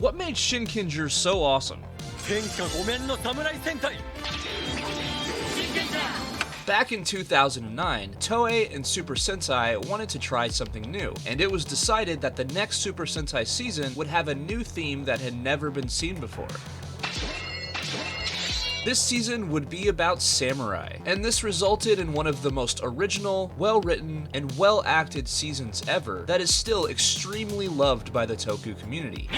What made Shinkenger so awesome? Back in 2009, Toei and Super Sentai wanted to try something new, and it was decided that the next Super Sentai season would have a new theme that had never been seen before. This season would be about samurai, and this resulted in one of the most original, well-written, and well-acted seasons ever that is still extremely loved by the Toku community.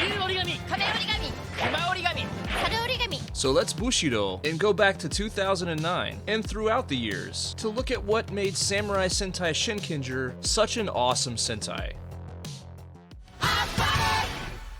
So let's Bushido and go back to 2009 and throughout the years to look at what made Samurai Sentai Shinkenger such an awesome Sentai.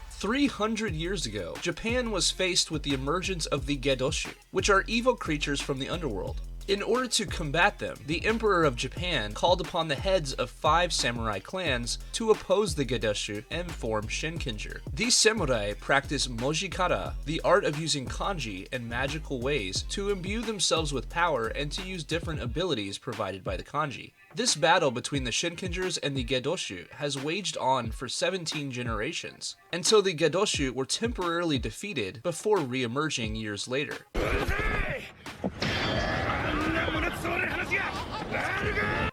300 years ago, Japan was faced with the emergence of the Gedoshu, which are evil creatures from the underworld. In order to combat them, the Emperor of Japan called upon the heads of 5 samurai clans to oppose the Gedoshu and form Shinkenger. These samurai practice mojikara, the art of using kanji and magical ways to imbue themselves with power and to use different abilities provided by the kanji. This battle between the Shinkengers and the Gedoshu has waged on for 17 generations, until the Gedoshu were temporarily defeated before re-emerging years later.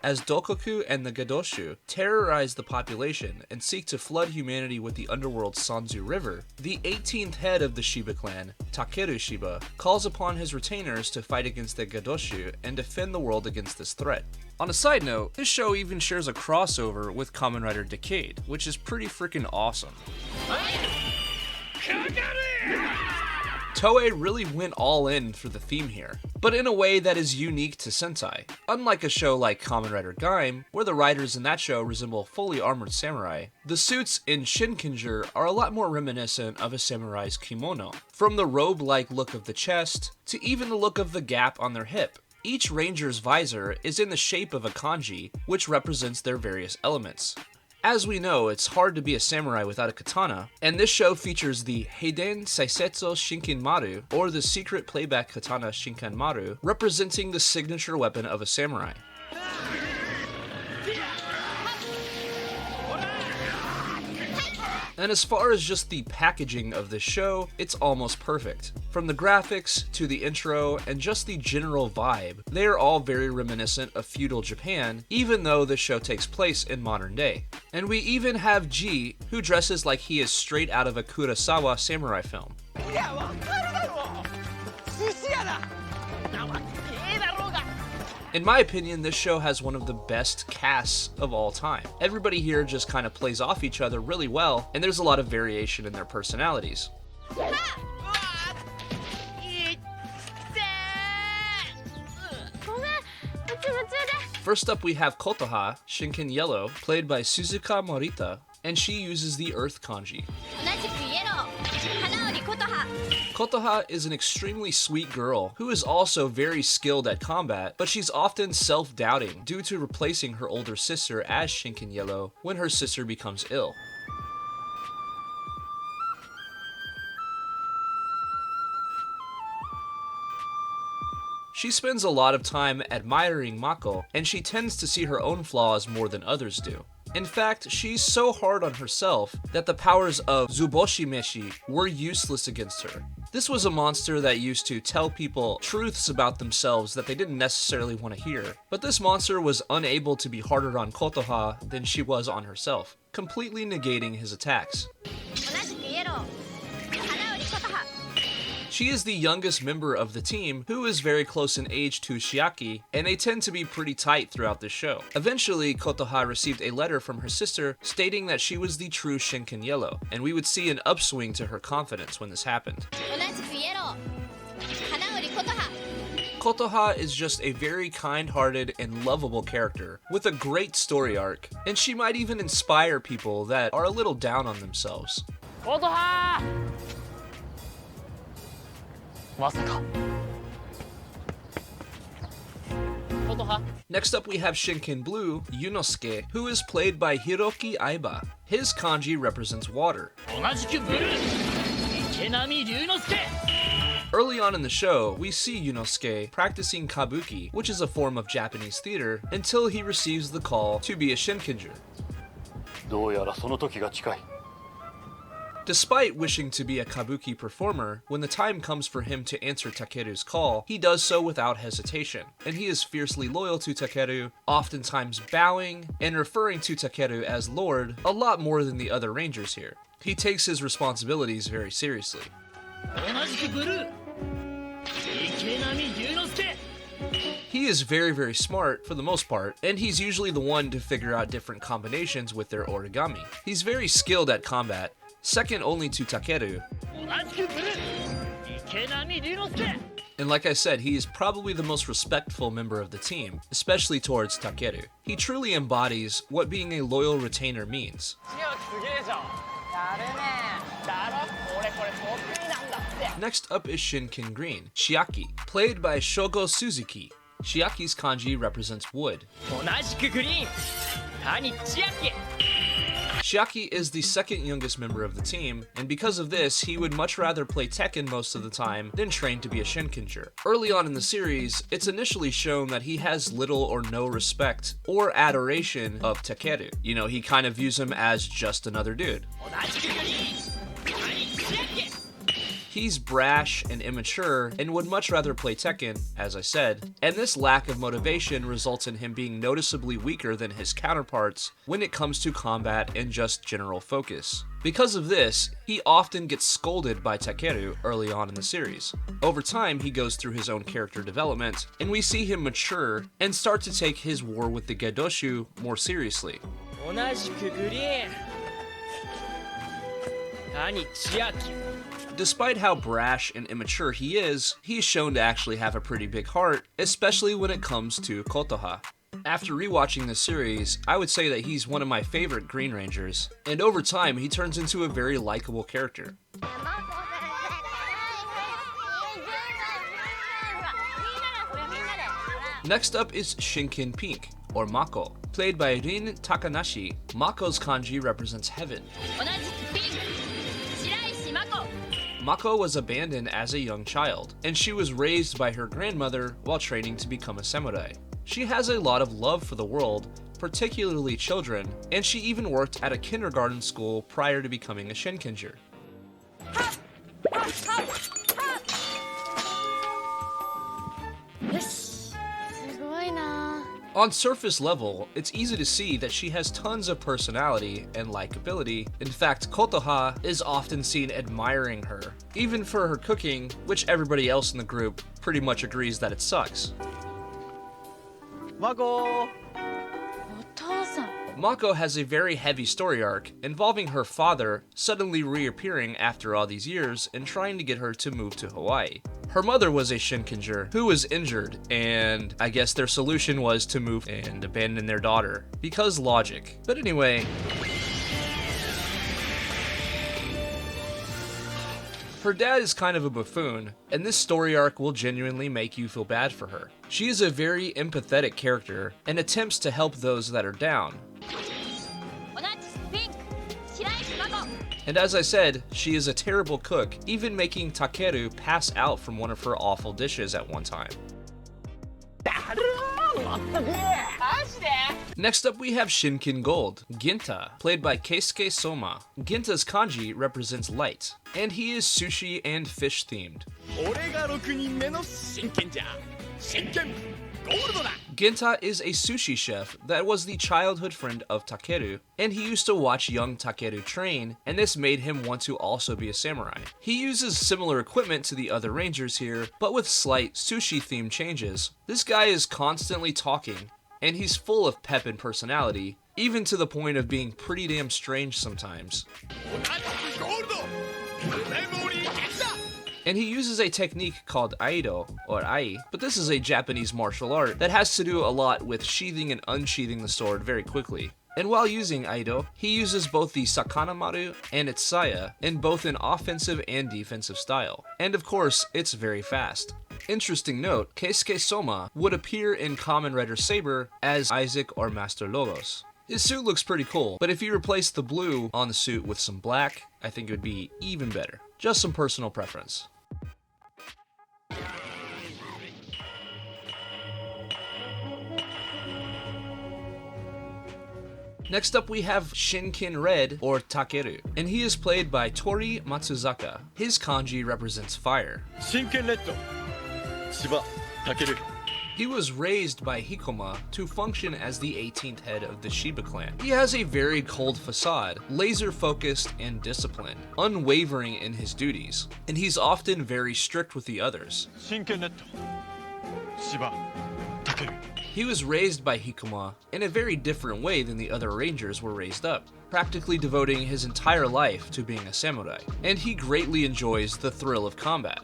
As Dokoku and the Gedoshu terrorize the population and seek to flood humanity with the underworld Sanzu River, the 18th head of the Shiba clan, Takeru Shiba, calls upon his retainers to fight against the Gedoshu and defend the world against this threat. On a side note, this show even shares a crossover with Kamen Rider Decade, which is pretty freaking awesome. Toei really went all in for the theme here, but in a way that is unique to Sentai. Unlike a show like Kamen Rider Gaim, where the riders in that show resemble fully armored samurai, the suits in Shinkenger are a lot more reminiscent of a samurai's kimono, from the robe-like look of the chest, to even the look of the gap on their hip. Each ranger's visor is in the shape of a kanji, which represents their various elements. As we know, it's hard to be a samurai without a katana, and this show features the Heiden Saisetsu Shinkenmaru, or the secret playback katana Shinkenmaru, representing the signature weapon of a samurai. And as far as just the packaging of this show, it's almost perfect. From the graphics, to the intro, and just the general vibe, they are all very reminiscent of feudal Japan, even though this show takes place in modern day. And we even have G, who dresses like he is straight out of a Kurosawa samurai film. In my opinion, this show has one of the best casts of all time. Everybody here just kind of plays off each other really well, and there's a lot of variation in their personalities. First up we have Kotoha, Shinken Yellow, played by Suzuka Morita, and she uses the Earth kanji. Kotoha is an extremely sweet girl who is also very skilled at combat, but she's often self-doubting due to replacing her older sister as Shinken Yellow when her sister becomes ill. She spends a lot of time admiring Mako, and she tends to see her own flaws more than others do. In fact, she's so hard on herself that the powers of Zuboshi Meshi were useless against her. This was a monster that used to tell people truths about themselves that they didn't necessarily want to hear, but this monster was unable to be harder on Kotoha than she was on herself, completely negating his attacks. She is the youngest member of the team, who is very close in age to Shiaki, and they tend to be pretty tight throughout the show. Eventually, Kotoha received a letter from her sister stating that she was the true Shinken Yellow, and we would see an upswing to her confidence when this happened. Kotoha is just a very kind-hearted and lovable character with a great story arc, and she might even inspire people that are a little down on themselves. Kotoha! Next up we have Shinken Blue, Yunosuke, who is played by Hiroki Aiba. His kanji represents water. Early on in the show, we see Yunosuke practicing kabuki, which is a form of Japanese theater, until he receives the call to be a Shinkenger. Despite wishing to be a kabuki performer, when the time comes for him to answer Takeru's call, he does so without hesitation, and he is fiercely loyal to Takeru, oftentimes bowing and referring to Takeru as Lord a lot more than the other rangers here. He takes his responsibilities very seriously. He is very smart for the most part, and he's usually the one to figure out different combinations with their origami. He's very skilled at combat, second only to Takeru. And like I said, he is probably the most respectful member of the team, especially towards Takeru. He truly embodies what being a loyal retainer means. Next up is Shinken Green, Chiaki, played by Shogo Suzuki. Chiaki's kanji represents wood. Chiaki is the second youngest member of the team, and because of this, he would much rather play Tekken most of the time than train to be a Shinkenger. Early on in the series, it's initially shown that he has little or no respect or adoration of Takeru. You know, he kind of views him as just another dude. He's brash and immature and would much rather play Tekken, as I said, and this lack of motivation results in him being noticeably weaker than his counterparts when it comes to combat and just general focus. Because of this, he often gets scolded by Takeru early on in the series. Over time, he goes through his own character development, and we see him mature and start to take his war with the Gedoshu more seriously. Despite how brash and immature he is, he's shown to actually have a pretty big heart, especially when it comes to Kotoha. After rewatching this series, I would say that he's one of my favorite Green Rangers, and over time he turns into a very likable character. Next up is Shinken Pink, or Mako. Played by Rin Takanashi, Mako's kanji represents heaven. Mako was abandoned as a young child, and she was raised by her grandmother while training to become a samurai. She has a lot of love for the world, particularly children, and she even worked at a kindergarten school prior to becoming a Shinkenger. On surface level, it's easy to see that she has tons of personality and likability. In fact, Kotoha is often seen admiring her, even for her cooking, which everybody else in the group pretty much agrees that it sucks. Mako has a very heavy story arc involving her father suddenly reappearing after all these years and trying to get her to move to Hawaii. Her mother was a Shinkenger who was injured, and I guess their solution was to move and abandon their daughter, because logic. But anyway, her dad is kind of a buffoon, and this story arc will genuinely make you feel bad for her. She is a very empathetic character and attempts to help those that are down. And as I said, she is a terrible cook, even making Takeru pass out from one of her awful dishes at one time. Next up we have Shinken Gold, Ginta, played by Keisuke Soma. Ginta's kanji represents light, and he is sushi and fish themed. Ginta is a sushi chef that was the childhood friend of Takeru, and he used to watch young Takeru train, and this made him want to also be a samurai. He uses similar equipment to the other rangers here, but with slight sushi-themed changes. This guy is constantly talking, and he's full of pep and personality, even to the point of being pretty damn strange sometimes. And he uses a technique called Aido, or Ai, but this is a Japanese martial art that has to do a lot with sheathing and unsheathing the sword very quickly. And while using Aido, he uses both the Sakanamaru and its saya in both an offensive and defensive style. And of course, it's very fast. Interesting note, Keisuke Soma would appear in Kamen Rider Saber as Isaac or Master Logos. His suit looks pretty cool, but if you replace the blue on the suit with some black, I think it would be even better. Just some personal preference. Next up we have Shinken Red, or Takeru, and he is played by Tori Matsuzaka. His kanji represents fire. He was raised by Hikoma to function as the 18th head of the Shiba clan. He has a very cold facade, laser-focused and disciplined, unwavering in his duties, and he's often very strict with the others. He was raised by Hikoma in a very different way than the other rangers were raised up, practically devoting his entire life to being a samurai, and he greatly enjoys the thrill of combat.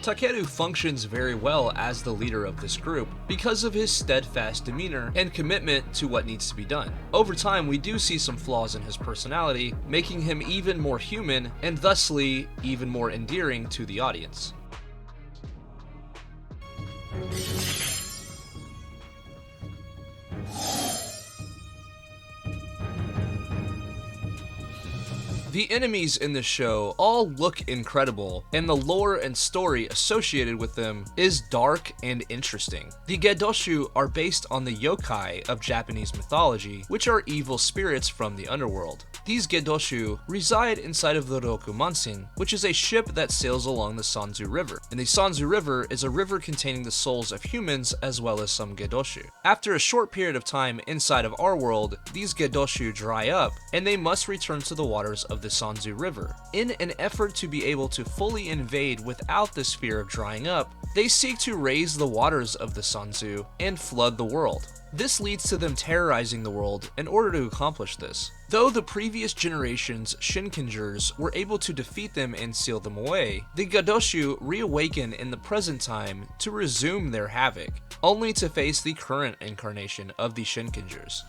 Takeru functions very well as the leader of this group because of his steadfast demeanor and commitment to what needs to be done. Over time, we do see some flaws in his personality, making him even more human and thusly even more endearing to the audience. The enemies in this show all look incredible, and the lore and story associated with them is dark and interesting. The Gedoshu are based on the yokai of Japanese mythology, which are evil spirits from the underworld. These Gedoshu reside inside of the Rokumansin, which is a ship that sails along the Sanzu River. And the Sanzu River is a river containing the souls of humans as well as some Gedoshu. After a short period of time inside of our world, these Gedoshu dry up, and they must return to the waters of the Sanzu River. In an effort to be able to fully invade without this fear of drying up, they seek to raise the waters of the Sanzu and flood the world. This leads to them terrorizing the world in order to accomplish this. Though the previous generation's Shinkengers were able to defeat them and seal them away, the Gedoshu reawaken in the present time to resume their havoc, only to face the current incarnation of the Shinkengers.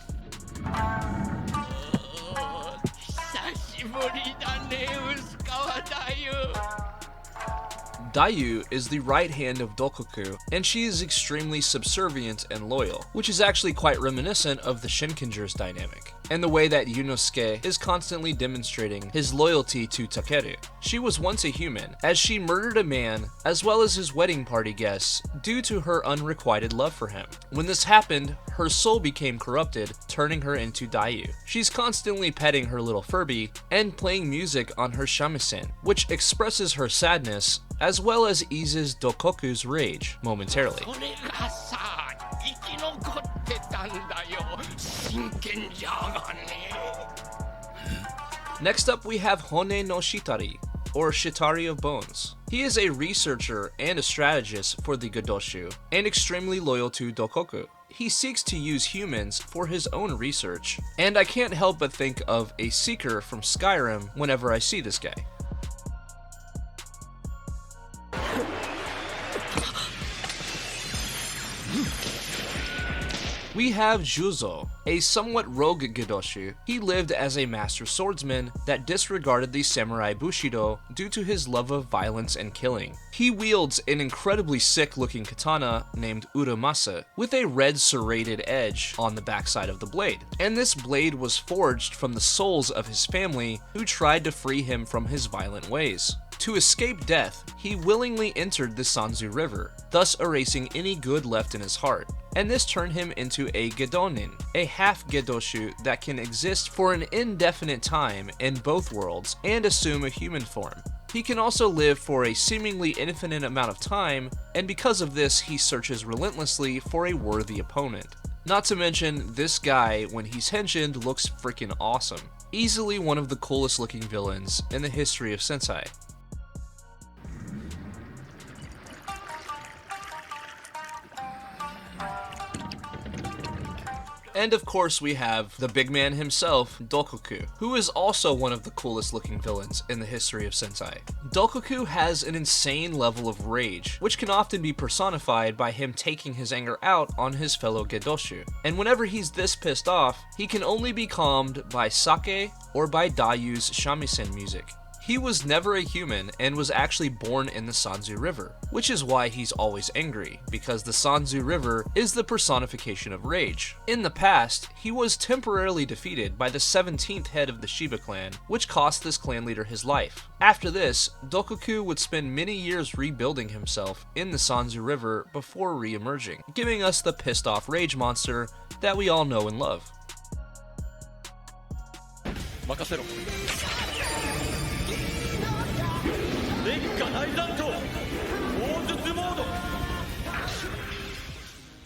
Dayu is the right hand of Dokoku, and she is extremely subservient and loyal, which is actually quite reminiscent of the Shinkenger's dynamic, and the way that Yunosuke is constantly demonstrating his loyalty to Takeru. She was once a human, as she murdered a man as well as his wedding party guests due to her unrequited love for him. When this happened, her soul became corrupted, turning her into Dayu. She's constantly petting her little Furby and playing music on her shamisen, which expresses her sadness as well as eases Dokoku's rage momentarily. Next up we have Hone no Shitari, or Shitari of Bones. He is a researcher and a strategist for the Gedoshu, and extremely loyal to Dokoku. He seeks to use humans for his own research, and I can't help but think of a Seeker from Skyrim whenever I see this guy. We have Juzo, a somewhat rogue Gedoshu. He lived as a master swordsman that disregarded the samurai bushido due to his love of violence and killing. He wields an incredibly sick-looking katana named Uramasa with a red serrated edge on the backside of the blade. And this blade was forged from the souls of his family who tried to free him from his violent ways. To escape death, he willingly entered the Sanzu River, thus erasing any good left in his heart. And this turned him into a Gedonin, a half-Gedoshu that can exist for an indefinite time in both worlds and assume a human form. He can also live for a seemingly infinite amount of time, and because of this, he searches relentlessly for a worthy opponent. Not to mention, this guy, when he's henshined, looks freaking awesome. Easily one of the coolest looking villains in the history of Sentai. And of course we have the big man himself, Dokoku, who is also one of the coolest looking villains in the history of Sentai. Dokoku has an insane level of rage, which can often be personified by him taking his anger out on his fellow Gedoshu. And whenever he's this pissed off, he can only be calmed by sake or by Dayu's shamisen music. He was never a human and was actually born in the Sanzu River, which is why he's always angry, because the Sanzu River is the personification of rage. In the past, he was temporarily defeated by the 17th head of the Shiba clan, which cost this clan leader his life. After this, Dokuku would spend many years rebuilding himself in the Sanzu River before re-emerging, giving us the pissed off rage monster that we all know and love.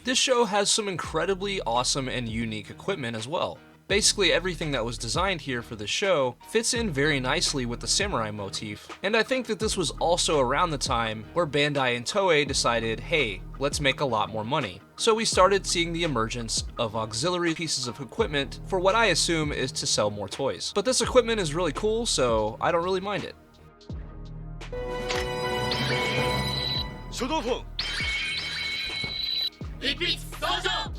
This show has some incredibly awesome and unique equipment as well. Basically everything that was designed here for the show fits in very nicely with the samurai motif, and I think that this was also around the time where Bandai and Toei decided, hey, let's make a lot more money. So we started seeing the emergence of auxiliary pieces of equipment for what I assume is to sell more toys. But this equipment is really cool, so I don't really mind it.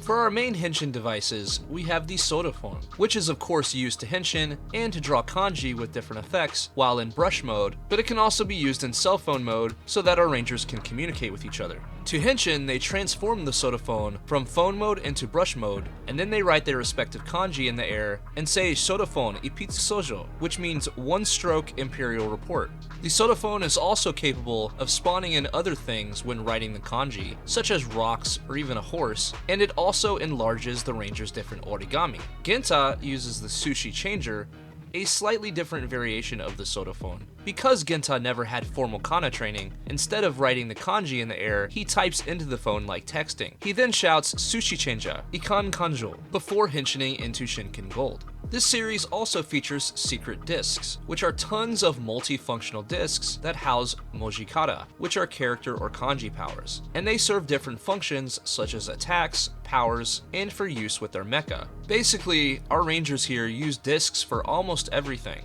For our main henshin devices, we have the Sodaphone, which is of course used to henshin and to draw kanji with different effects while in brush mode, but it can also be used in cell phone mode so that our rangers can communicate with each other. To henshin, they transform the Sodaphone from phone mode into brush mode, and then they write their respective kanji in the air and say Sodaphone Ipitsu Sojo, which means one stroke Imperial Report. The Sodaphone is also capable of spawning in other things when writing the kanji, such as rocks or even a horse, and it also enlarges the ranger's different origami. Genta uses the Sushi Changer, a slightly different variation of the Sodaphone. Because Genta never had formal kana training, instead of writing the kanji in the air, he types into the phone like texting. He then shouts Sushi Changer, Ikan Kanjo, before henshining into Shinken Gold. This series also features secret discs, which are tons of multifunctional discs that house Mojikata, which are character or kanji powers, and they serve different functions such as attacks, powers, and for use with their mecha. Basically, our rangers here use discs for almost everything.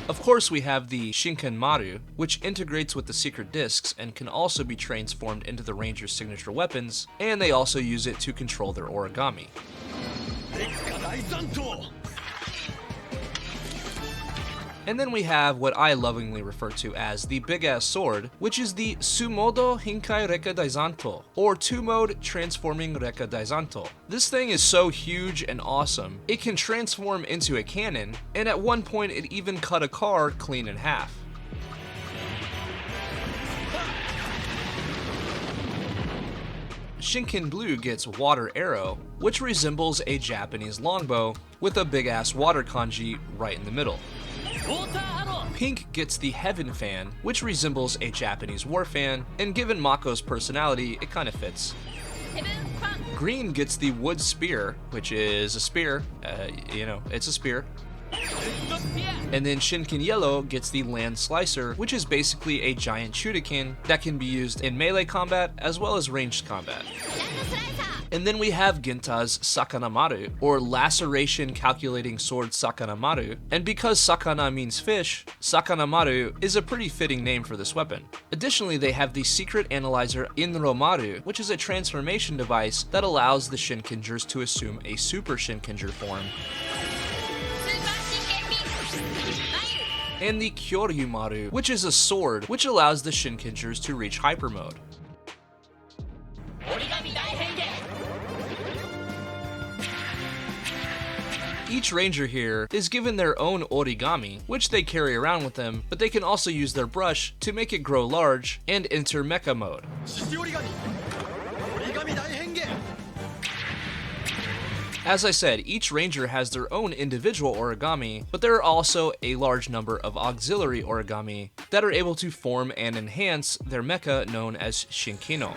Of course, we have the Shinkenmaru, which integrates with the secret discs and can also be transformed into the ranger's signature weapons, and they also use it to control their origami. And then we have what I lovingly refer to as the big-ass sword, which is the Sumodo Hinkai Reka Daizanto, or 2-mode Transforming Reka Daizanto. This thing is so huge and awesome, it can transform into a cannon, and at one point it even cut a car clean in half. Shinken Blue gets Water Arrow, which resembles a Japanese longbow, with a big-ass water kanji right in the middle. Pink gets the Heaven Fan, which resembles a Japanese war fan, and given Mako's personality, it kinda fits. Green gets the Wood Spear, which is a spear, it's a spear. And then Shinken Yellow gets the Land Slicer, which is basically a giant shuriken that can be used in melee combat as well as ranged combat. And then we have Genta's Sakanamaru, or Laceration Calculating Sword Sakanamaru, and because Sakana means fish, Sakanamaru is a pretty fitting name for this weapon. Additionally, they have the Secret Analyzer Inromaru, which is a transformation device that allows the Shinkengers to assume a Super Shinkenger form. And the Kyoryumaru, which is a sword which allows the Shinkengers to reach hyper mode. Each ranger here is given their own origami, which they carry around with them, but they can also use their brush to make it grow large and enter mecha mode. As I said, each ranger has their own individual origami, but there are also a large number of auxiliary origami that are able to form and enhance their mecha known as Shinkino.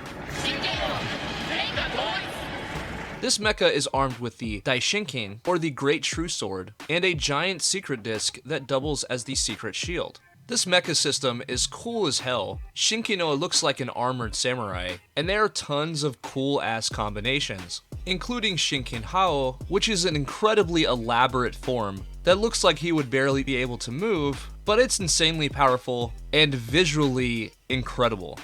This mecha is armed with the Daishinken, or the Great True Sword, and a giant secret disc that doubles as the secret shield. This mecha system is cool as hell. Shinkino looks like an armored samurai, and there are tons of cool ass combinations, including Shinken Hao, which is an incredibly elaborate form that looks like he would barely be able to move, but it's insanely powerful and visually incredible.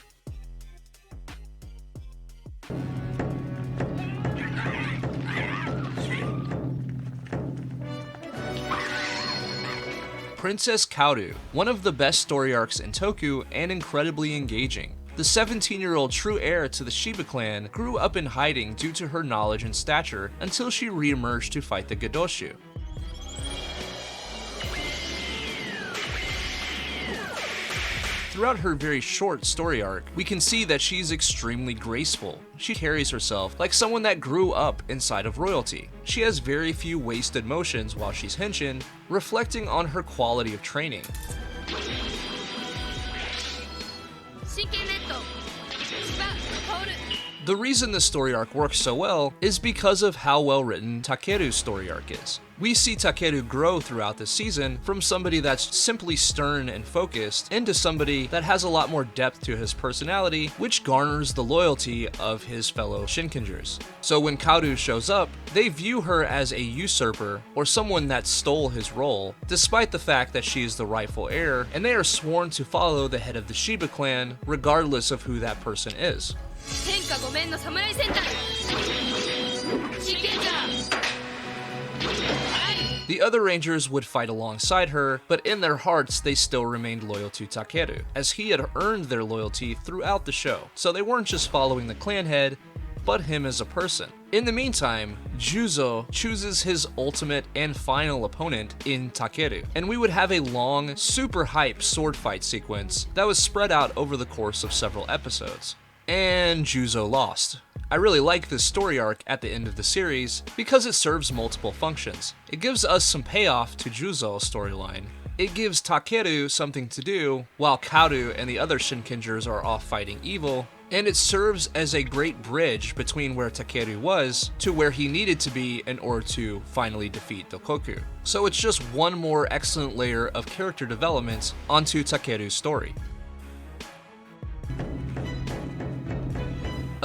Princess Kaoru, one of the best story arcs in Toku and incredibly engaging. The 17-year-old true heir to the Shiba clan grew up in hiding due to her knowledge and stature until she re-emerged to fight the Gadoshu. Throughout her very short story arc, we can see that she's extremely graceful. She carries herself like someone that grew up inside of royalty. She has very few wasted motions while she's henshin, reflecting on her quality of training. The reason this story arc works so well is because of how well written Takeru's story arc is. We see Takeru grow throughout the season from somebody that's simply stern and focused into somebody that has a lot more depth to his personality, which garners the loyalty of his fellow Shinkengers. So when Kaoru shows up, they view her as a usurper or someone that stole his role, despite the fact that she is the rightful heir, and they are sworn to follow the head of the Shiba clan regardless of who that person is. The other Rangers would fight alongside her, but in their hearts they still remained loyal to Takeru, as he had earned their loyalty throughout the show, so they weren't just following the clan head, but him as a person. In the meantime, Juzo chooses his ultimate and final opponent in Takeru, and we would have a long, super hype sword fight sequence that was spread out over the course of several episodes. And Juzo lost. I really like this story arc at the end of the series because it serves multiple functions. It gives us some payoff to Juzo's storyline. It gives Takeru something to do while Kaoru and the other Shinkengers are off fighting evil, and it serves as a great bridge between where Takeru was to where he needed to be in order to finally defeat Toku. So it's just one more excellent layer of character development onto Takeru's story.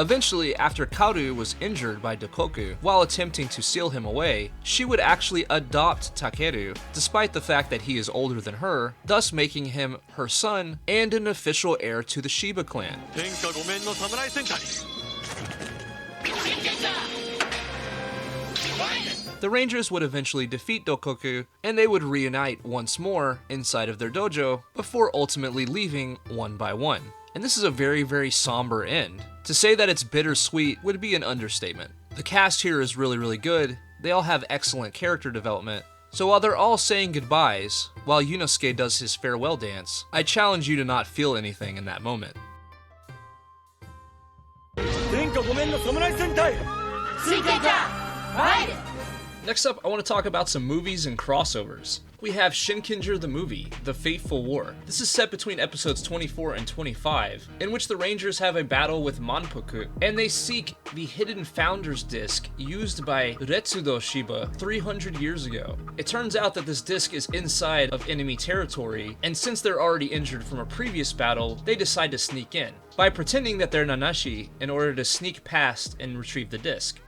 Eventually, after Kaoru was injured by Toku while attempting to seal him away, she would actually adopt Takeru, despite the fact that he is older than her, thus making him her son and an official heir to the Shiba clan. The Rangers would eventually defeat Toku, and they would reunite once more inside of their dojo before ultimately leaving one by one. And this is a very, very somber end. To say that it's bittersweet would be an understatement. The cast here is really, really good. They all have excellent character development. So while they're all saying goodbyes, while Yunosuke does his farewell dance, I challenge you to not feel anything in that moment. Next up, I want to talk about some movies and crossovers. We have Shinkenger the movie, The Fateful War. This is set between episodes 24 and 25, in which the Rangers have a battle with Manpuku, and they seek the hidden Founder's Disc used by Retsudo Shiba 300 years ago. It turns out that this disc is inside of enemy territory, and since they're already injured from a previous battle, they decide to sneak in, by pretending that they're Nanashi in order to sneak past and retrieve the disc.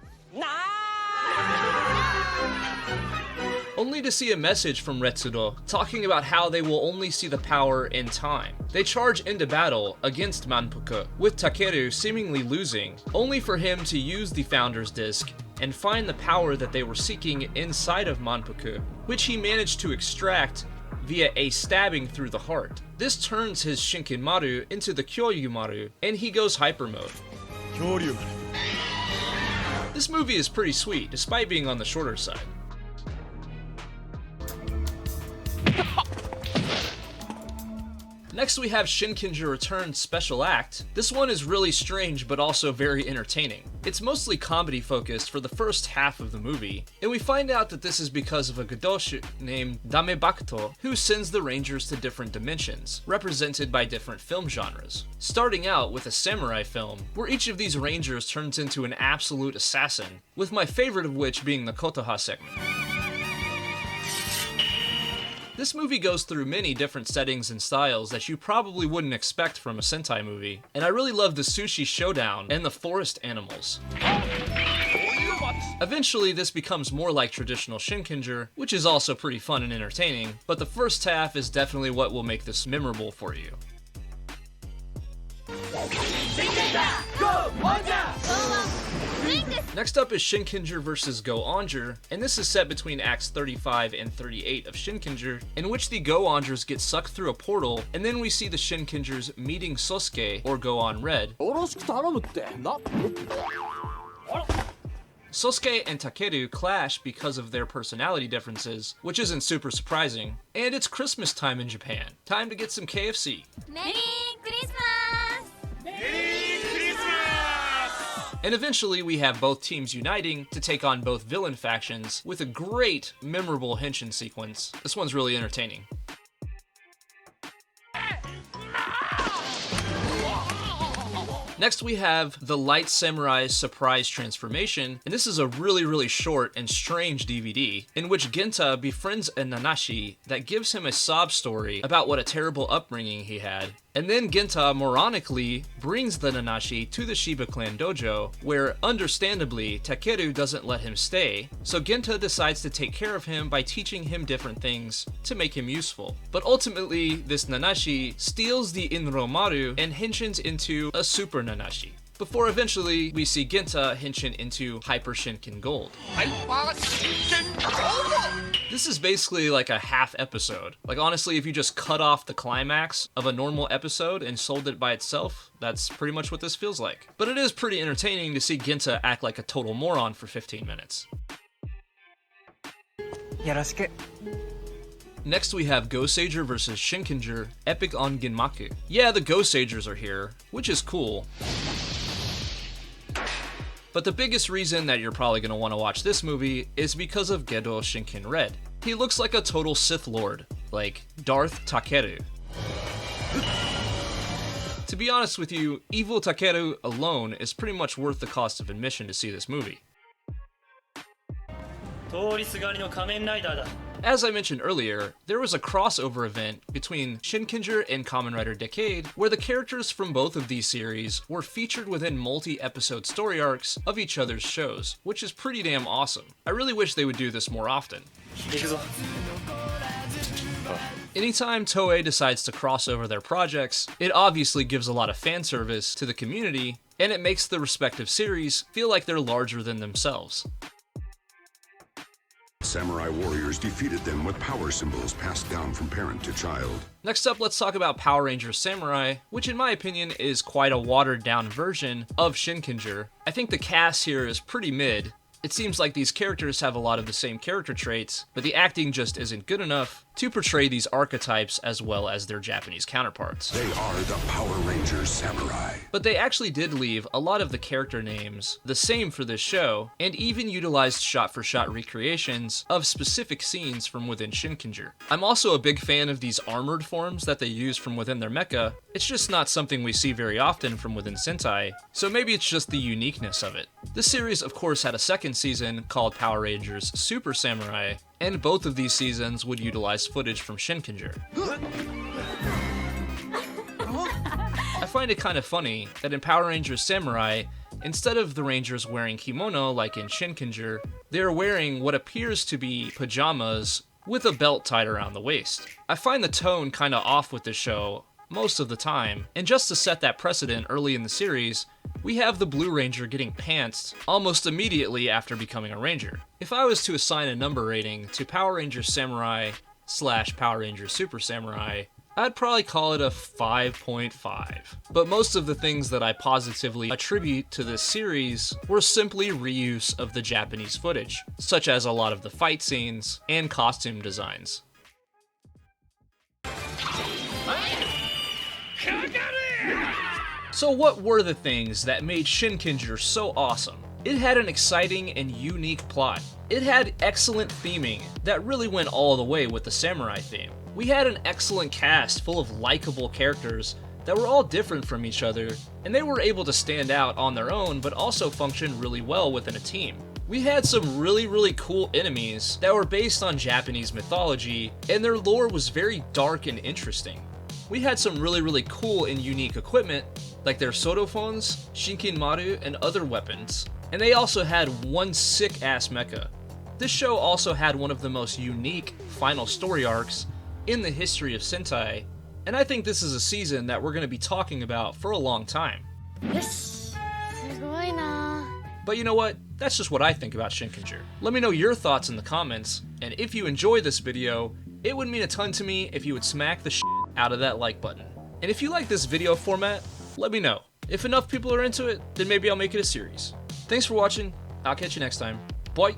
Only to see a message from Retsudo talking about how they will only see the power in time. They charge into battle against Manpuku, with Takeru seemingly losing, only for him to use the Founder's Disc and find the power that they were seeking inside of Manpuku, which he managed to extract via a stabbing through the heart. This turns his Shinkenmaru into the Kyoryumaru, and he goes hyper mode. This movie is pretty sweet, despite being on the shorter side. Next we have Shinkenger Return Special Act. This one is really strange but also very entertaining. It's mostly comedy focused for the first half of the movie, and we find out that this is because of a Gadoshu named Damebakuto who sends the Rangers to different dimensions, represented by different film genres. Starting out with a samurai film, where each of these Rangers turns into an absolute assassin, with my favorite of which being the Kotoha segment. This movie goes through many different settings and styles that you probably wouldn't expect from a Sentai movie, and I really love the sushi showdown and the forest animals. Eventually, this becomes more like traditional Shinkenger, which is also pretty fun and entertaining, but the first half is definitely what will make this memorable for you. Next up is Shinkenger vs. Go-Onger, and this is set between acts 35 and 38 of Shinkenger, in which the Go-Ongers get sucked through a portal, and then we see the Shinkengers meeting Sosuke, or Go-On Red. Sosuke and Takeru clash because of their personality differences, which isn't super surprising, and it's Christmas time in Japan. Time to get some KFC. Merry Christmas! And eventually we have both teams uniting to take on both villain factions with a great, memorable henshin sequence. This one's really entertaining. Next we have The Light Samurai's Surprise Transformation, and this is a really short and strange DVD in which Genta befriends a Nanashi that gives him a sob story about what a terrible upbringing he had. And then Genta moronically brings the Nanashi to the Shiba clan dojo, where understandably Takeru doesn't let him stay, so Genta decides to take care of him by teaching him different things to make him useful. But ultimately, this Nanashi steals the Inromaru and henshins into a Super Nanashi, before eventually we see Genta henshin into Hyper Shinken Gold. This is basically like a half episode. Like honestly, if you just cut off the climax of a normal episode and sold it by itself, that's pretty much what this feels like. But it is pretty entertaining to see Genta act like a total moron for 15 minutes. Next we have Go-Sager vs. Shinkenger, Epic on Ginmaku. Yeah, the Go-Sagers are here, which is cool. But the biggest reason that you're probably going to want to watch this movie is because of Gedo Shinken Red. He looks like a total Sith Lord, like Darth Takeru. To be honest with you, evil Takeru alone is pretty much worth the cost of admission to see this movie. As I mentioned earlier, there was a crossover event between Shinkenger and Kamen Rider Decade, where the characters from both of these series were featured within multi-episode story arcs of each other's shows, which is pretty damn awesome. I really wish they would do this more often. Anytime Toei decides to cross over their projects, it obviously gives a lot of fan service to the community, and it makes the respective series feel like they're larger than themselves. Samurai warriors defeated them with power symbols passed down from parent to child. Next up, let's talk about Power Rangers Samurai, which in my opinion is quite a watered down version of Shinkenger. I think the cast here is pretty mid. It seems like these characters have a lot of the same character traits, but the acting just isn't good enough to portray these archetypes as well as their Japanese counterparts. They are the Power Rangers Samurai. But they actually did leave a lot of the character names the same for this show, and even utilized shot-for-shot recreations of specific scenes from within Shinkenger. I'm also a big fan of these armored forms that they use from within their mecha. It's just not something we see very often from within Sentai, so maybe it's just the uniqueness of it. This series, of course, had a second season called Power Rangers Super Samurai, and both of these seasons would utilize footage from Shinkenger. I find it kind of funny that in Power Rangers Samurai, instead of the Rangers wearing kimono like in Shinkenger, they're wearing what appears to be pajamas with a belt tied around the waist. I find the tone kind of off with this show most of the time, and just to set that precedent early in the series, we have the Blue Ranger getting pantsed almost immediately after becoming a Ranger. If I was to assign a number rating to Power Rangers Samurai / Power Rangers Super Samurai, I'd probably call it a 5.5. But most of the things that I positively attribute to this series were simply reuse of the Japanese footage, such as a lot of the fight scenes and costume designs. So what were the things that made Shinkenger so awesome? It had an exciting and unique plot. It had excellent theming that really went all the way with the samurai theme. We had an excellent cast full of likable characters that were all different from each other, and they were able to stand out on their own but also function really well within a team. We had some really cool enemies that were based on Japanese mythology, and their lore was very dark and interesting. We had some really cool and unique equipment, like their Sodophones, Shinkenmaru, and other weapons. And they also had one sick-ass mecha. This show also had one of the most unique final story arcs in the history of Sentai, and I think this is a season that we're going to be talking about for a long time. But you know what? That's just what I think about Shinkenger. Let me know your thoughts in the comments, and if you enjoyed this video, it would mean a ton to me if you would smack the shit out of that like button. And if you like this video format, let me know. If enough people are into it, then maybe I'll make it a series. Thanks for watching. I'll catch you next time. Bye.